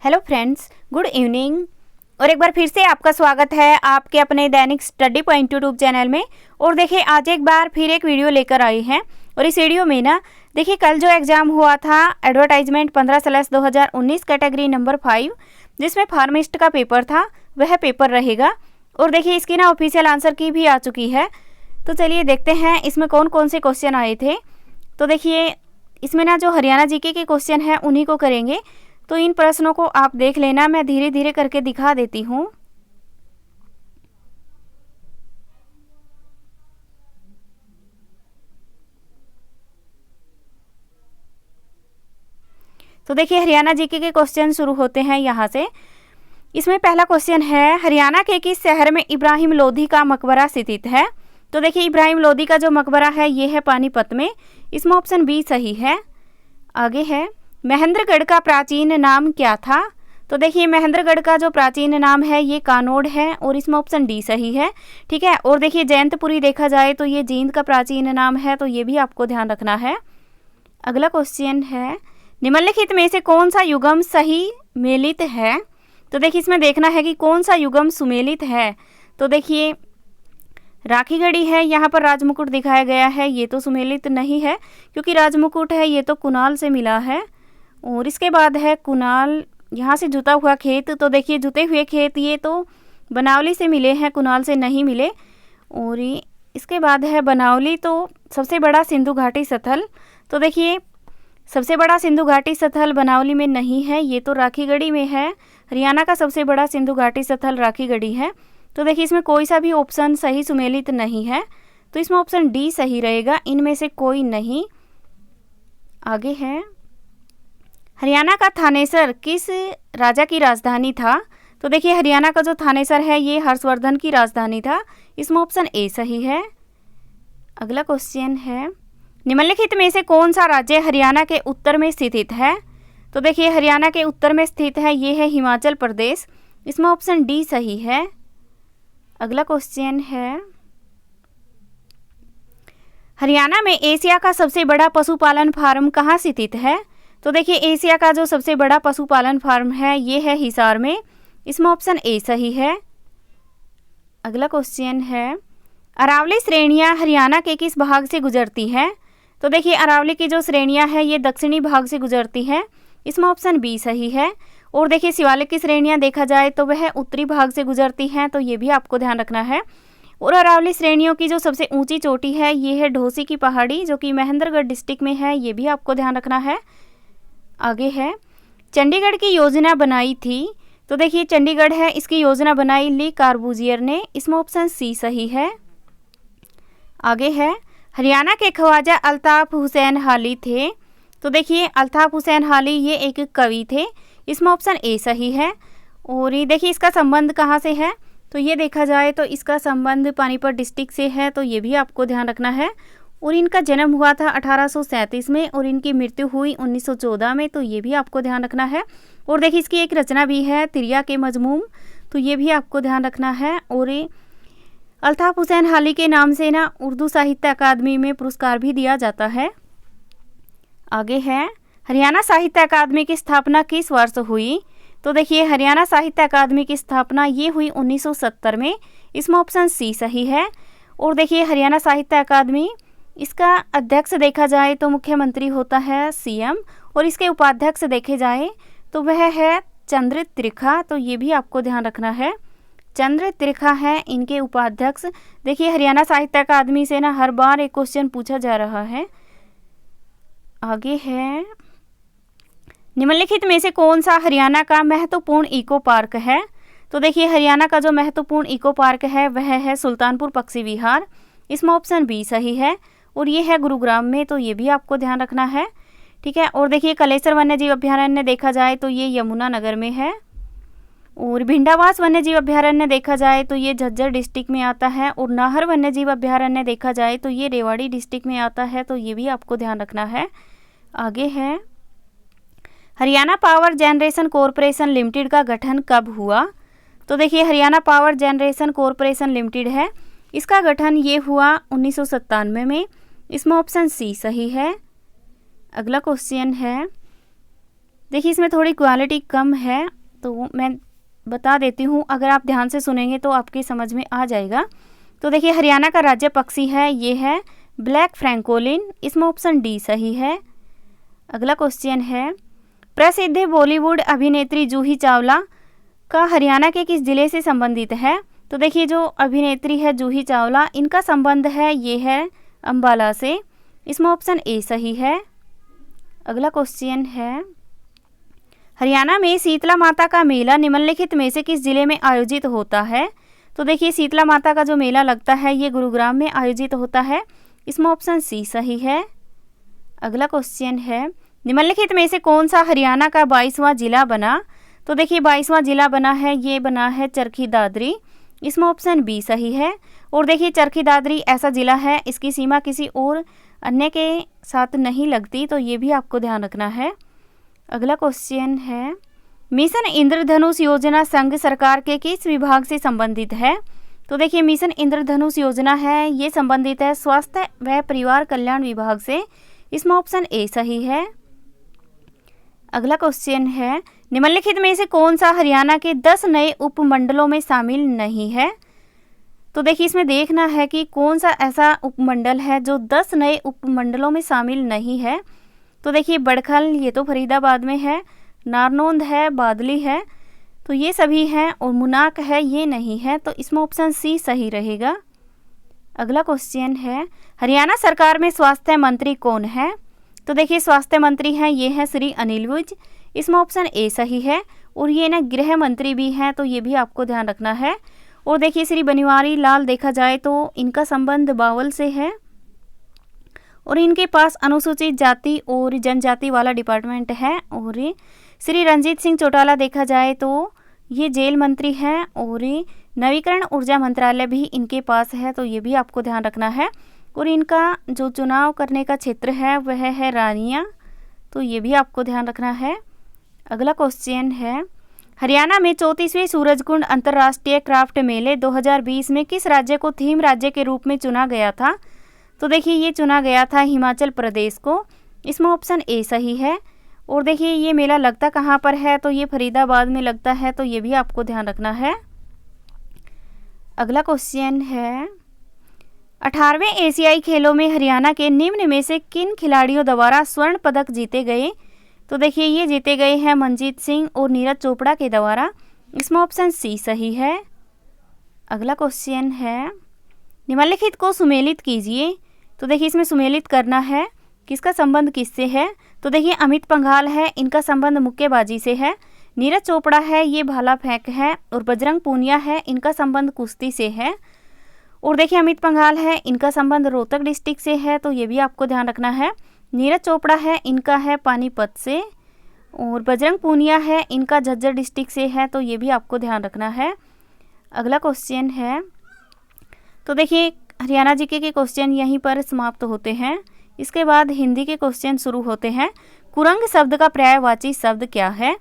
Hello friends, good evening. और एक बार फिर से आपका स्वागत है आपके अपने दैनिक स्टडी पॉइंट यूट्यूब चैनल में। और देखिए आज एक बार फिर एक वीडियो लेकर आई हैं। और इस वीडियो में ना देखिए कल जो एग्ज़ाम हुआ था एडवर्टाइजमेंट 15/2019 कैटेगरी नंबर 5, जिसमें फार्मिस्ट का पेपर था, वह पेपर रहेगा। और देखिए इसकी ना ऑफिशियल आंसर की भी आ चुकी है। तो चलिए देखते हैं इसमें कौन कौन से क्वेश्चन आए थे। तो देखिए इसमें ना जो हरियाणा जीके के क्वेश्चन हैं उन्हीं को करेंगे। तो इन प्रश्नों को आप देख लेना, मैं धीरे धीरे करके दिखा देती हूँ। तो देखिए हरियाणा जीके के क्वेश्चन शुरू होते हैं यहाँ से। इसमें पहला क्वेश्चन है, हरियाणा के किस शहर में इब्राहिम लोधी का मकबरा स्थित है। तो देखिए इब्राहिम लोधी का जो मकबरा है ये है पानीपत में। इसमें ऑप्शन बी सही है। आगे है, महेंद्रगढ़ का प्राचीन नाम क्या था। तो देखिए महेंद्रगढ़ का जो प्राचीन नाम है ये कानोड़ है, और इसमें ऑप्शन डी सही है। ठीक है। और देखिए जयंतपुरी देखा जाए तो ये जींद का प्राचीन नाम है, तो ये भी आपको ध्यान रखना है। अगला क्वेश्चन है, निम्नलिखित में से कौन सा युगम सही मेलित है। तो देखिए इसमें देखना है कि कौन सा युगम सुमेलित है। तो देखिए राखीगढ़ी है, यहाँ पर राजमुकुट दिखाया गया है, ये तो सुमेलित नहीं है क्योंकि राजमुकुट है ये तो कुणाल से मिला है। और इसके बाद है कुणाल, यहाँ से जुता हुआ खेत। तो देखिए जुते हुए खेत ये तो बनावली से मिले हैं, कुणाल से नहीं मिले। और इसके बाद है बनावली, तो सबसे बड़ा सिंधु घाटी स्थल। तो देखिए सबसे बड़ा सिंधु घाटी स्थल बनावली में नहीं है, ये तो राखीगढ़ी में है। हरियाणा का सबसे बड़ा सिंधु घाटी स्थल राखीगढ़ी है। तो देखिए इसमें कोई सा भी ऑप्शन सही सुमेलित नहीं है, तो इसमें ऑप्शन डी सही रहेगा, इनमें से कोई नहीं। आगे है, हरियाणा का थानेसर किस राजा की राजधानी था। तो देखिए हरियाणा का जो थानेसर है ये हर्षवर्धन की राजधानी था, इसमें ऑप्शन ए सही है। अगला क्वेश्चन है, निम्नलिखित में से कौन सा राज्य हरियाणा के उत्तर में स्थित है। तो देखिए हरियाणा के उत्तर में स्थित है ये है हिमाचल प्रदेश, इसमें ऑप्शन डी सही है। अगला क्वेश्चन है, हरियाणा में एशिया का सबसे बड़ा पशुपालन फार्म कहाँ स्थित है। तो देखिए एशिया का जो सबसे बड़ा पशुपालन फार्म है ये है हिसार में, इसमें ऑप्शन ए सही है। अगला क्वेश्चन है, अरावली श्रेणियाँ हरियाणा के किस भाग से गुजरती हैं। तो देखिए अरावली की जो श्रेणियाँ हैं ये दक्षिणी भाग से गुजरती हैं, इसमें ऑप्शन बी सही है। और देखिए शिवालिक की श्रेणियाँ देखा जाए तो वह उत्तरी भाग से गुजरती हैं, तो ये भी आपको ध्यान रखना है। और अरावली श्रेणियों की जो सबसे ऊंची चोटी है ये है ढोसी की पहाड़ी, जो कि महेंद्रगढ़ डिस्ट्रिक्ट में है, ये भी आपको ध्यान रखना है। आगे है, चंडीगढ़ की योजना बनाई थी। तो देखिए चंडीगढ़ है इसकी योजना बनाई ली कार्बूजियर ने, इसमें ऑप्शन सी सही है। आगे है, हरियाणा के ख्वाजा अल्ताफ हुसैन हाली थे। तो देखिए अल्ताफ हुसैन हाली ये एक कवि थे, इसमें ऑप्शन ए सही है। और ये देखिए इसका संबंध कहाँ से है। तो ये देखा जाए तो इसका संबंध पानीपत डिस्ट्रिक्ट से है, तो ये भी आपको ध्यान रखना है। और इनका जन्म हुआ था 1837 में और इनकी मृत्यु हुई 1914 में, तो ये भी आपको ध्यान रखना है। और देखिए इसकी एक रचना भी है तिरिया के मजमूम, तो ये भी आपको ध्यान रखना है। और अल्ताफ हुसैन हाली के नाम से ना उर्दू साहित्य अकादमी में पुरस्कार भी दिया जाता है। आगे है, हरियाणा साहित्य अकादमी की स्थापना किस वर्ष हुई। तो देखिए हरियाणा साहित्य अकादमी की स्थापना ये हुई 1970 में, इसमें ऑप्शन सी सही है। और देखिए हरियाणा साहित्य अकादमी, इसका अध्यक्ष देखा जाए तो मुख्यमंत्री होता है सीएम, और इसके उपाध्यक्ष देखे जाए तो वह है चंद्र त्रिखा, तो ये भी आपको ध्यान रखना है। चंद्र त्रिखा है इनके उपाध्यक्ष। देखिए हरियाणा साहित्य अकादमी से ना हर बार एक क्वेश्चन पूछा जा रहा है। आगे है, निम्नलिखित में से कौन सा हरियाणा का महत्वपूर्ण इको पार्क है। तो देखिए हरियाणा का जो महत्वपूर्ण इको पार्क है वह है सुल्तानपुर पक्षी विहार, इसमें ऑप्शन बी सही है। और ये है गुरुग्राम में, तो ये भी आपको ध्यान रखना है। ठीक है। और देखिए कलेसर वन्य जीव अभ्यारण्य देखा जाए तो ये यमुनानगर में है। और भिंडावास वन्य जीव अभ्यारण्य देखा जाए तो ये झज्जर डिस्ट्रिक्ट में आता है। और नाहर वन्य जीव अभ्यारण्य देखा जाए तो ये रेवाड़ी डिस्ट्रिक्ट में आता है, तो ये भी आपको ध्यान रखना है। आगे है, Haryana power generation corporation limited का गठन कब हुआ। तो देखिए Haryana power generation corporation limited है, इसका गठन ये हुआ 1997 में, इसमें ऑप्शन सी सही है। अगला क्वेश्चन है, देखिए इसमें थोड़ी क्वालिटी कम है, तो मैं बता देती हूँ, अगर आप ध्यान से सुनेंगे तो आपकी समझ में आ जाएगा। तो देखिए हरियाणा का राज्य पक्षी है, ये है ब्लैक फ्रैंकोलिन, इसमें ऑप्शन डी सही है। अगला क्वेश्चन है, प्रसिद्ध बॉलीवुड अभिनेत्री जूही चावला का हरियाणा के किस जिले से संबंधित है? तो देखिए जो अभिनेत्री है जूही चावला, इनका संबंध है ये है अंबाला से, इसमें ऑप्शन ए सही है। अगला क्वेश्चन है, हरियाणा में शीतला माता का मेला निम्नलिखित में से किस जिले में आयोजित होता है? तो देखिए शीतला माता का जो मेला लगता है ये गुरुग्राम में आयोजित होता है, इसमें ऑप्शन सी सही है। अगला क्वेश्चन है, निम्नलिखित में से कौन सा हरियाणा का 22वां जिला बना? तो देखिए 22वां जिला बना है, ये बना है चरखी दादरी, इसमें ऑप्शन बी सही है। और देखिए चरखी दादरी ऐसा जिला है, इसकी सीमा किसी और अन्य के साथ नहीं लगती, तो ये भी आपको ध्यान रखना है। अगला क्वेश्चन है, मिशन इंद्रधनुष योजना संघ सरकार के किस विभाग से संबंधित है? तो देखिए मिशन इंद्रधनुष योजना है, ये संबंधित है स्वास्थ्य व परिवार कल्याण विभाग से, इसमें ऑप्शन ए सही है। अगला क्वेश्चन है, निम्नलिखित में से कौन सा हरियाणा के 10 नए उपमंडलों में शामिल नहीं है? तो देखिए इसमें देखना है कि कौन सा ऐसा उपमंडल है जो 10 नए उपमंडलों में शामिल नहीं है। तो देखिए बड़खल, ये तो फरीदाबाद में है, नारनौंद है, बादली है, तो ये सभी हैं, और मुनाक है, ये नहीं है, तो इसमें ऑप्शन सी सही रहेगा। अगला क्वेश्चन है, हरियाणा सरकार में स्वास्थ्य मंत्री कौन है? तो देखिए स्वास्थ्य मंत्री हैं ये हैं श्री अनिल विज, इसमें ऑप्शन ए सही है। और ये ना गृह मंत्री भी हैं, तो ये भी आपको ध्यान रखना है। और देखिए श्री बनवारी लाल देखा जाए तो इनका संबंध बावल से है, और इनके पास अनुसूचित जाति और जनजाति वाला डिपार्टमेंट है। और श्री रंजीत सिंह चौटाला देखा जाए तो ये जेल मंत्री हैं, और नवीकरण ऊर्जा मंत्रालय भी इनके पास है, तो ये भी आपको ध्यान रखना है। और इनका जो चुनाव करने का क्षेत्र है वह है रानिया, तो ये भी आपको ध्यान रखना है। अगला क्वेश्चन है, हरियाणा में 34वें सूरजकुंड अंतर्राष्ट्रीय क्राफ्ट मेले 2020 में किस राज्य को थीम राज्य के रूप में चुना गया था? तो देखिए ये चुना गया था हिमाचल प्रदेश को, इसमें ऑप्शन ए सही है। और देखिए ये मेला लगता कहाँ पर है? तो ये फरीदाबाद में लगता है, तो ये भी आपको ध्यान रखना है। अगला क्वेश्चन है, 18वें एशियाई खेलों में हरियाणा के निम्न में से किन खिलाड़ियों द्वारा स्वर्ण पदक जीते गए? तो देखिए ये जीते गए हैं मनजीत सिंह और नीरज चोपड़ा के द्वारा, इसमें ऑप्शन सी सही है। अगला क्वेश्चन है, निम्नलिखित को सुमेलित कीजिए। तो देखिए इसमें सुमेलित करना है, किसका संबंध किससे है? तो देखिए अमित पंघाल है, इनका संबंध मुक्केबाजी से है। नीरज चोपड़ा है, ये भाला फेंक है। और बजरंग पूनिया है, इनका संबंध कुश्ती से है। और देखिए अमित पंघाल है, इनका संबंध रोहतक डिस्ट्रिक्ट से है, तो ये भी आपको ध्यान रखना है। नीरज चोपड़ा है, इनका है पानीपत से। और बजरंग पूनिया है, इनका झज्जर डिस्ट्रिक्ट से है, तो ये भी आपको ध्यान रखना है। अगला क्वेश्चन है, तो देखिए हरियाणा जीके के क्वेश्चन यहीं पर समाप्त होते हैं। इसके बाद हिंदी के क्वेश्चन शुरू होते हैं। कुरंग शब्द का पर्यायवाची शब्द क्या है?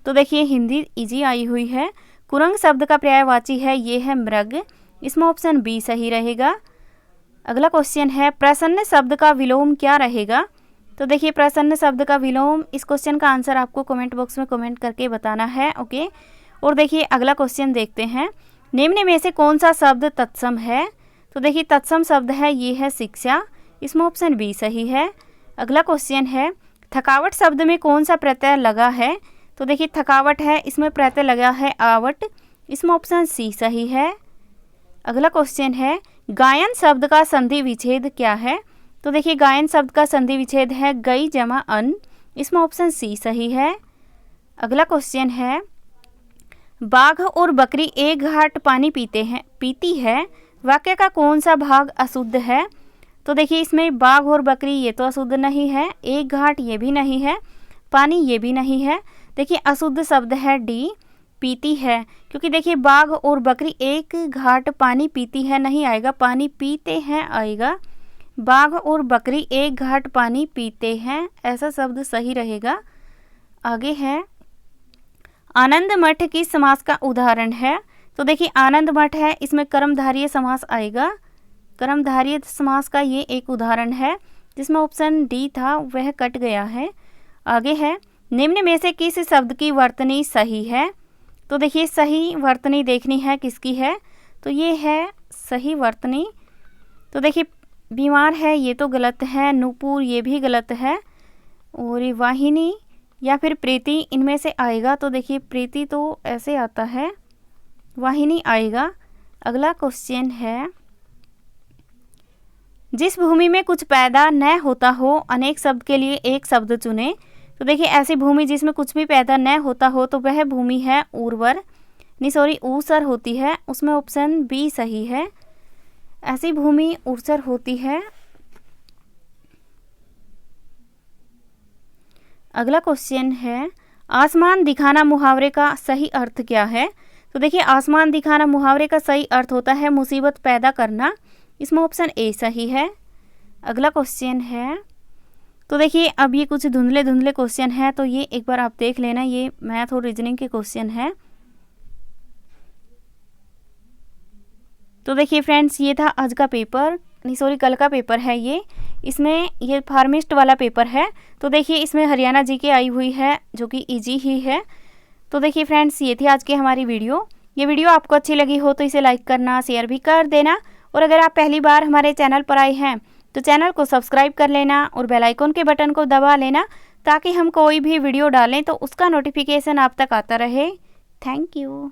तो देखिए हिंदी इजी आई हुई है। कुरंग शब्द का पर्यायवाची है ये है मृग, इसमें ऑप्शन बी सही रहेगा। अगला क्वेश्चन है, प्रसन्न शब्द का विलोम क्या रहेगा? तो देखिए प्रसन्न शब्द का विलोम, इस क्वेश्चन का आंसर आपको कमेंट बॉक्स में कमेंट करके बताना है, ओके। और देखिए अगला क्वेश्चन देखते हैं, निम्न में से कौन सा शब्द तत्सम है? तो देखिए तत्सम शब्द है ये है शिक्षा, इसमें ऑप्शन बी सही है। अगला क्वेश्चन है, थकावट शब्द में कौन सा प्रत्यय लगा है? तो देखिए थकावट है, इसमें प्रत्यय लगा है आवट, इसमें ऑप्शन सी सही है। अगला क्वेश्चन है, गायन शब्द का संधि विच्छेद क्या है? तो देखिए गायन शब्द का संधि विच्छेद है गई जमा अन, इसमें ऑप्शन सी सही है। अगला क्वेश्चन है, बाघ और बकरी एक घाट पानी पीती है, वाक्य का कौन सा भाग अशुद्ध है? तो देखिए इसमें बाघ और बकरी ये तो अशुद्ध नहीं है, एक घाट ये भी नहीं है, पानी ये भी नहीं है। देखिए अशुद्ध शब्द है डी, पीती है, क्योंकि देखिए बाघ और बकरी एक घाट पानी पीती है नहीं आएगा, पानी पीते हैं आएगा। बाघ और बकरी एक घाट पानी पीते हैं, ऐसा शब्द सही रहेगा। आगे है, आनंद मठ किस समास का उदाहरण है? तो देखिए आनंद मठ है, इसमें कर्मधारय समास आएगा, कर्मधारय समास का ये एक उदाहरण है, जिसमें ऑप्शन डी था वह कट गया है। आगे है, निम्न में से किस शब्द की वर्तनी सही है? तो देखिए सही वर्तनी देखनी है किसकी है, तो ये है सही वर्तनी। तो देखिए बीमार है ये तो गलत है, नूपुर ये भी गलत है, और ये वाहिनी या फिर प्रीति इनमें से आएगा। तो देखिए प्रीति तो ऐसे आता है, वाहिनी आएगा। अगला क्वेश्चन है, जिस भूमि में कुछ पैदा न होता हो अनेक शब्द के लिए एक शब्द चुने। तो देखिए ऐसी भूमि जिसमें कुछ भी पैदा न होता हो तो वह भूमि है उर्वर, नहीं सॉरी ऊसर होती है, उसमें ऑप्शन बी सही है। ऐसी भूमि ऊसर होती है। अगला क्वेश्चन है, आसमान दिखाना मुहावरे का सही अर्थ क्या है? तो देखिए आसमान दिखाना मुहावरे का सही अर्थ होता है मुसीबत पैदा करना, इसमें ऑप्शन ए सही है। अगला क्वेश्चन है, तो देखिए अब ये कुछ धुंधले धुंधले क्वेश्चन है, तो ये एक बार आप देख लेना, ये मैथ और रीजनिंग के क्वेश्चन है। तो देखिए फ्रेंड्स ये था आज का पेपर, नहीं सॉरी कल का पेपर है ये, इसमें ये फार्मिस्ट वाला पेपर है। तो देखिए इसमें हरियाणा जी के आई हुई है जो कि इजी ही है। तो देखिए फ्रेंड्स ये थी आज की हमारी वीडियो। ये वीडियो आपको अच्छी लगी हो तो इसे लाइक करना, शेयर भी कर देना, और अगर आप पहली बार हमारे चैनल पर आए हैं तो चैनल को सब्सक्राइब कर लेना और बेल आइकन के बटन को दबा लेना, ताकि हम कोई भी वीडियो डालें तो उसका नोटिफिकेशन आप तक आता रहे। Thank you.